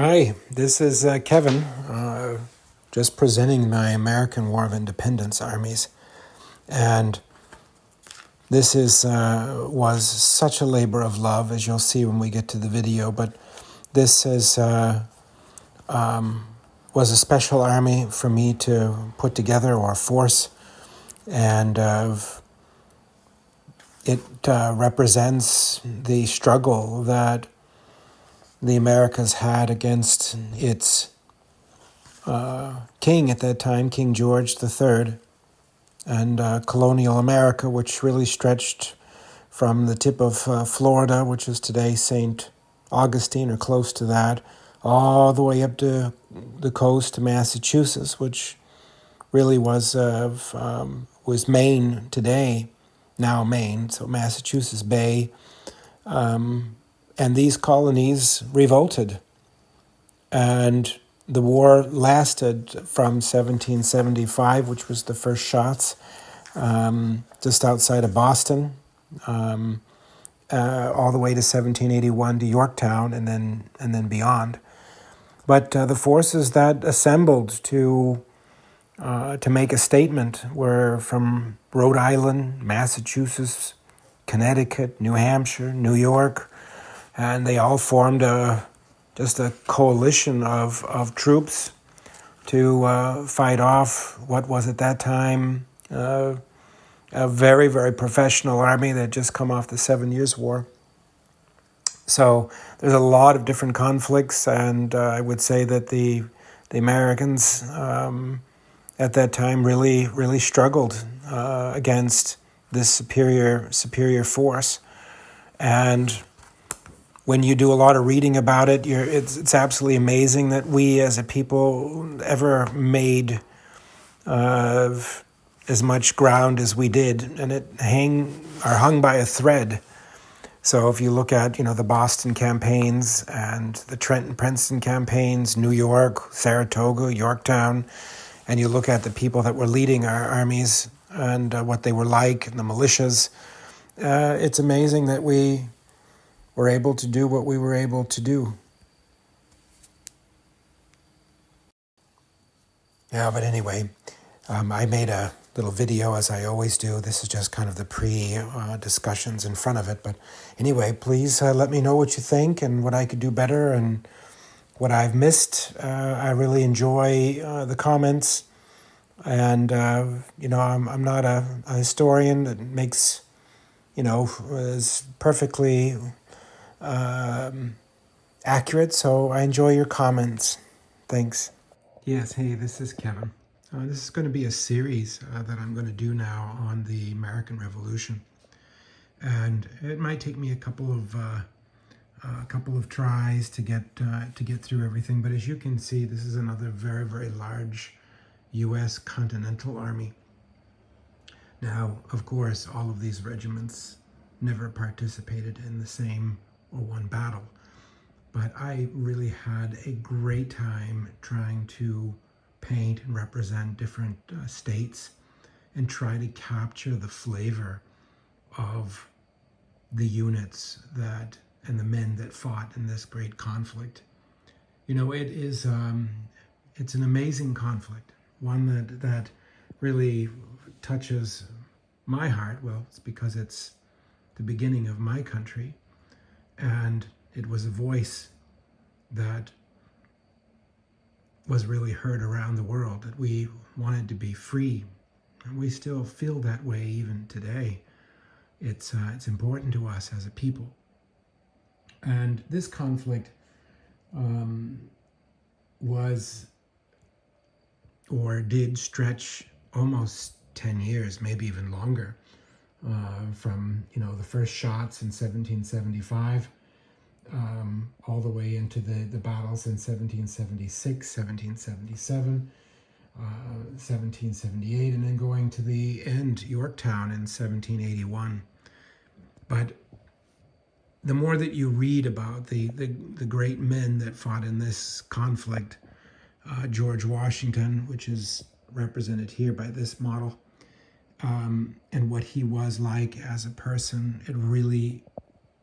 Hi, this is Kevin, just presenting my American War of Independence armies. And this was such a labor of love, as you'll see when we get to the video. But this was a special army for me to put together, or force. And it represents the struggle that the Americas had against its king at that time, King George III, and colonial America, which really stretched from the tip of Florida, which is today St. Augustine or close to that, all the way up to the coast to Massachusetts, which really was Maine today, now Maine, so Massachusetts Bay. And these colonies revolted. And the war lasted from 1775, which was the first shots, just outside of Boston, all the way to 1781 to Yorktown, and then beyond. But the forces that assembled to make a statement were from Rhode Island, Massachusetts, Connecticut, New Hampshire, New York, and they all formed just a coalition of troops to fight off what was at that time a very, very professional army that had just come off the 7 Years' War. So there's a lot of different conflicts, and I would say that the Americans at that time really struggled against this superior force. And when you do a lot of reading about it, it's absolutely amazing that we as a people ever made as much ground as we did, and it hung by a thread. So if you look at the Boston campaigns and the Trenton-Princeton campaigns, New York, Saratoga, Yorktown, and you look at the people that were leading our armies and what they were like, and the militias, it's amazing that we were able to do what we were able to do. Yeah, but anyway, I made a little video, as I always do. This is just kind of the pre-discussions in front of it. But anyway, please let me know what you think and what I could do better and what I've missed. I really enjoy the comments. And, I'm not a historian that makes, is perfectly accurate. So I enjoy your comments. Thanks. Yes, hey, this is Kevin. This is going to be a series that I'm going to do now on the American Revolution, and it might take me a couple of tries to get through everything. But as you can see, this is another very, very large U.S. Continental Army. Now, of course, all of these regiments never participated in the same or one battle. But I really had a great time trying to paint and represent different states and try to capture the flavor of the units and the men that fought in this great conflict. It's an amazing conflict, one that really touches my heart. Well, it's because it's the beginning of my country, and it was a voice that was really heard around the world, that we wanted to be free. And we still feel that way even today. It's important to us as a people. And this conflict did stretch almost 10 years, maybe even longer, from the first shots in 1775 all the way into the battles in 1776, 1777, 1778, and then going to the end, Yorktown, in 1781. But the more that you read about the great men that fought in this conflict, George Washington, which is represented here by this model, and what he was like as a person, it really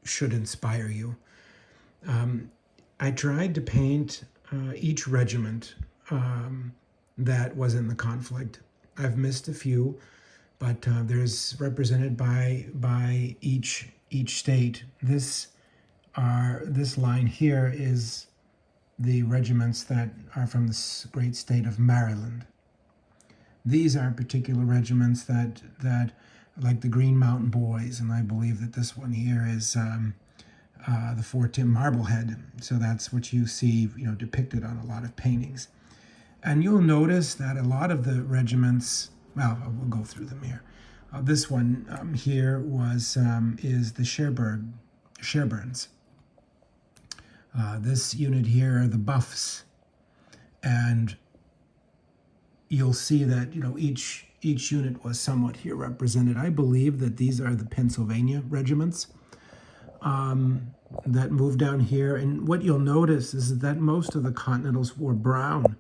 should inspire you. I tried to paint each regiment that was in the conflict. I've missed a few, but there's represented by each state. This line here is the regiments that are from the great state of Maryland. These are particular regiments that like the Green Mountain Boys, and I believe that this one here is the Fort Tim Marblehead. So that's what you see, depicted on a lot of paintings. And you'll notice that a lot of the regiments, well, we'll go through them here. This one here is the Sherburns. This unit here are the Buffs, and you'll see that each unit was somewhat here represented. I believe that these are the Pennsylvania regiments that moved down here. And what you'll notice is that most of the Continentals wore brown.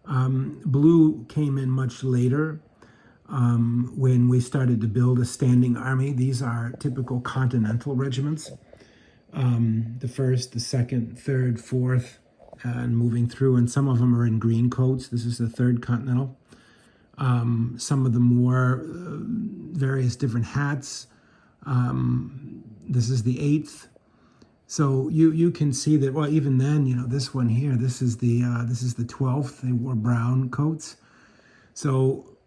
Blue came in much later when we started to build a standing army. These are typical Continental regiments. The 1st, the 2nd, 3rd, 4th, and moving through, and some of them are in green coats. This is the 3rd Continental. Some of them wore various different hats. This is the 8th. So you can see that, well, even then, this one here, this is the 12th. They wore brown coats. So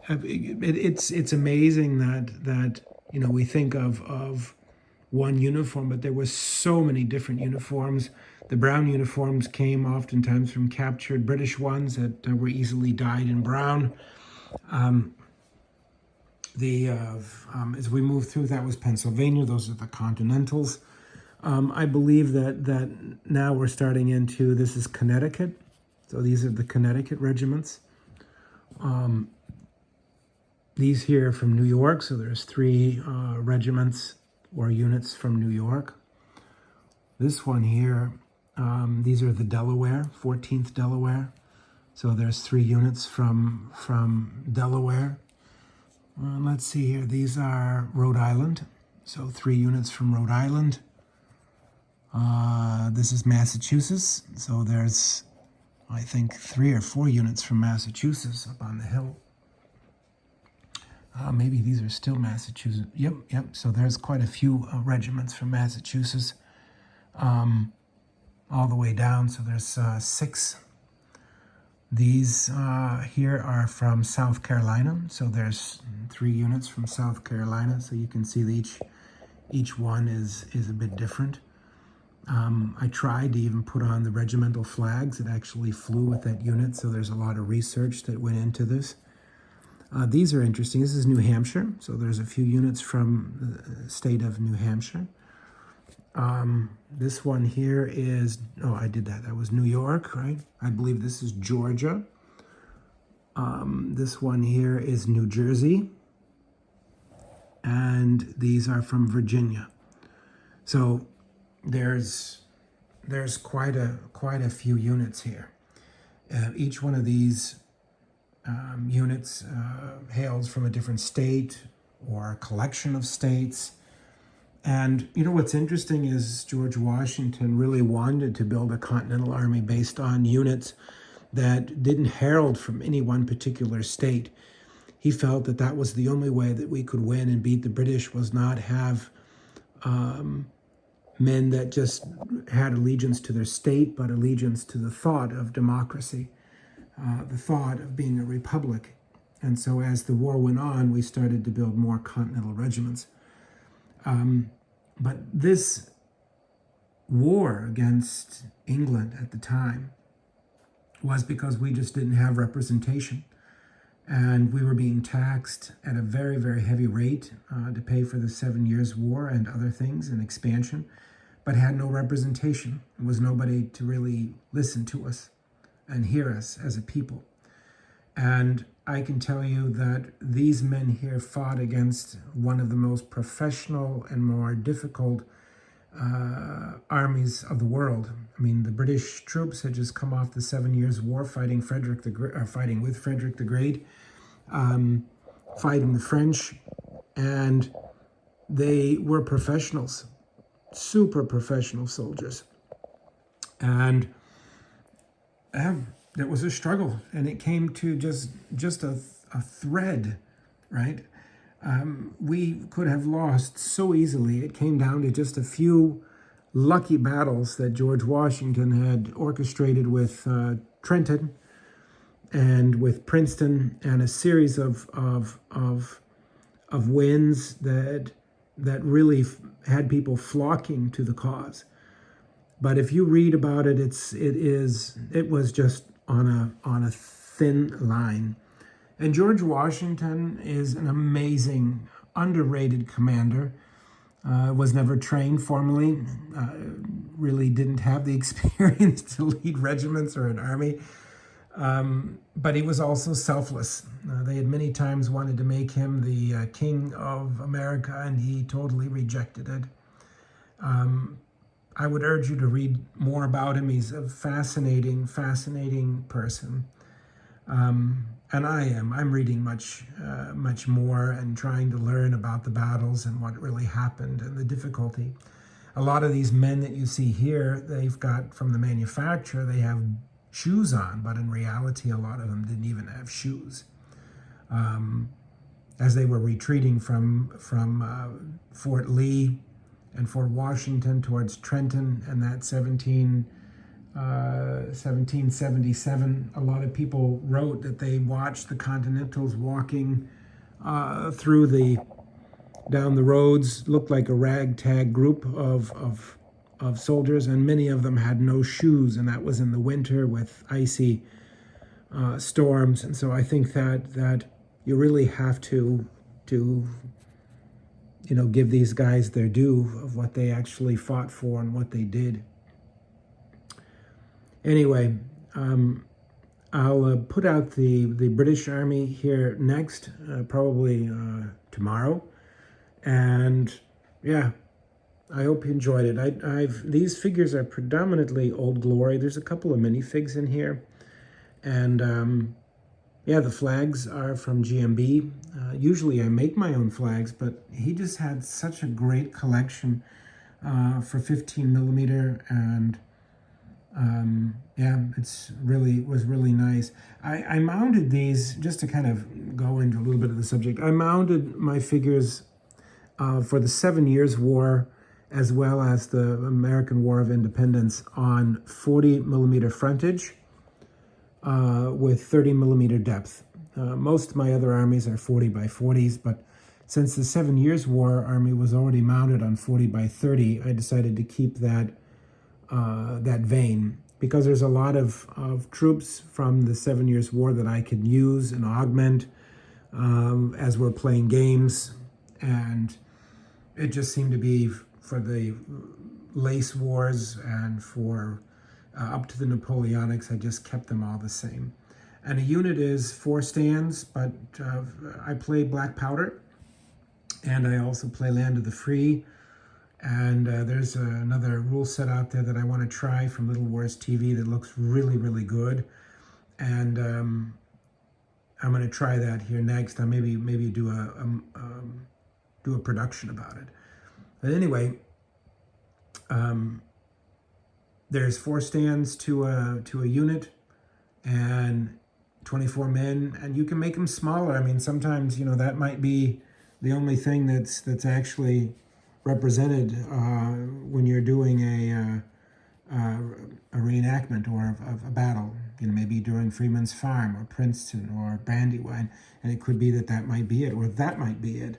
it's amazing that we think of one uniform, but there were so many different uniforms. The brown uniforms came oftentimes from captured British ones that were easily dyed in brown. As we move through, that was Pennsylvania. Those are the Continentals. I believe that now we're starting into, this is Connecticut. So these are the Connecticut regiments. These here are from New York. So there's 3 regiments or units from New York. This one here, these are the Delaware, 14th Delaware. So there's 3 units from Delaware. Let's see here, these are Rhode Island. So 3 units from Rhode Island. This is Massachusetts. So there's, I think, 3 or 4 units from Massachusetts up on the hill. Maybe these are still Massachusetts. Yep. So there's quite a few regiments from Massachusetts all the way down. So there's 6. These here are from South Carolina. So there's 3 units from South Carolina. So you can see that each one is a bit different. I tried to even put on the regimental flags that actually flew with that unit. So there's a lot of research that went into this. These are interesting. This is New Hampshire. So there's a few units from the state of New Hampshire. This one here is, I did that. That was New York, right? I believe this is Georgia. This one here is New Jersey. And these are from Virginia. So there's quite a few units here. Each one of these units hails from a different state or a collection of states. And what's interesting is George Washington really wanted to build a Continental Army based on units that didn't herald from any one particular state. He felt that that was the only way that we could win and beat the British, was not have men that just had allegiance to their state, but allegiance to the thought of democracy, the thought of being a republic. And so as the war went on, we started to build more Continental regiments. But this war against England at the time was because we just didn't have representation. And we were being taxed at a very, very heavy rate to pay for the 7 Years' War and other things and expansion, but had no representation. There was nobody to really listen to us and hear us as a people. And I can tell you that these men here fought against one of the most professional and more difficult armies of the world. I mean, the British troops had just come off the 7 Years' War, fighting with Frederick the Great, fighting the French, and they were professionals, super professional soldiers. And it was a struggle, and it came to just a thread, right? We could have lost so easily. It came down to just a few lucky battles that George Washington had orchestrated with Trenton and with Princeton, and a series of wins that really had people flocking to the cause. But if you read about it, it was just on a thin line. And George Washington is an amazing, underrated commander. Was never trained formally, really didn't have the experience to lead regiments or an army. But he was also selfless. They had many times wanted to make him the king of America, and he totally rejected it. I would urge you to read more about him. He's a fascinating, fascinating person. And I'm reading much more and trying to learn about the battles and what really happened and the difficulty. A lot of these men that you see here, they've got from the manufacturer, they have shoes on, but in reality, a lot of them didn't even have shoes. As they were retreating from Fort Lee and Fort Washington towards Trenton, and that 1777, a lot of people wrote that they watched the Continentals walking down the roads, looked like a ragtag group of soldiers, and many of them had no shoes, and that was in the winter with icy storms. And so I think that you really have to give these guys their due of what they actually fought for and what they did. Anyway, I'll put out the British Army here next, probably tomorrow. And yeah, I hope you enjoyed it. These figures are predominantly Old Glory. There's a couple of minifigs in here. And yeah, the flags are from GMB. Usually I make my own flags, but he just had such a great collection for 15 millimeter, and yeah, was really nice. I mounted these, just to kind of go into a little bit of the subject. I mounted my figures for the 7 Years' War, as well as the American War of Independence, on 40 millimeter frontage with 30 millimeter depth. Most of my other armies are 40 by 40s, but since the 7 Years' War army was already mounted on 40 by 30, I decided to keep that vein, because there's a lot of troops from the 7 Years' War that I could use and augment as we're playing games. And it just seemed to be, for the Lace Wars and for up to the Napoleonics, I just kept them all the same. And a unit is 4 stands, but I play Black Powder, and I also play Land of the Free. And there's another rule set out there that I want to try from Little Wars TV that looks really, really good. And I'm going to try that here next. I'll maybe do a production about it. But anyway, there's 4 stands to a unit, and 24 men, and you can make them smaller. I mean, sometimes, that might be the only thing that's actually represented when you're doing a reenactment or a battle, maybe during Freeman's Farm or Princeton or Brandywine, and it could be that might be it, or that might be it.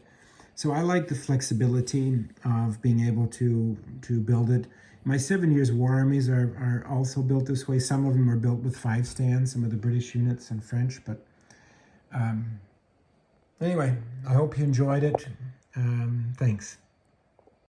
So I like the flexibility of being able to build it. My 7 Years' War armies are also built this way. Some of them are built with 5 stands, some of the British units and French, but anyway, I hope you enjoyed it. Thanks.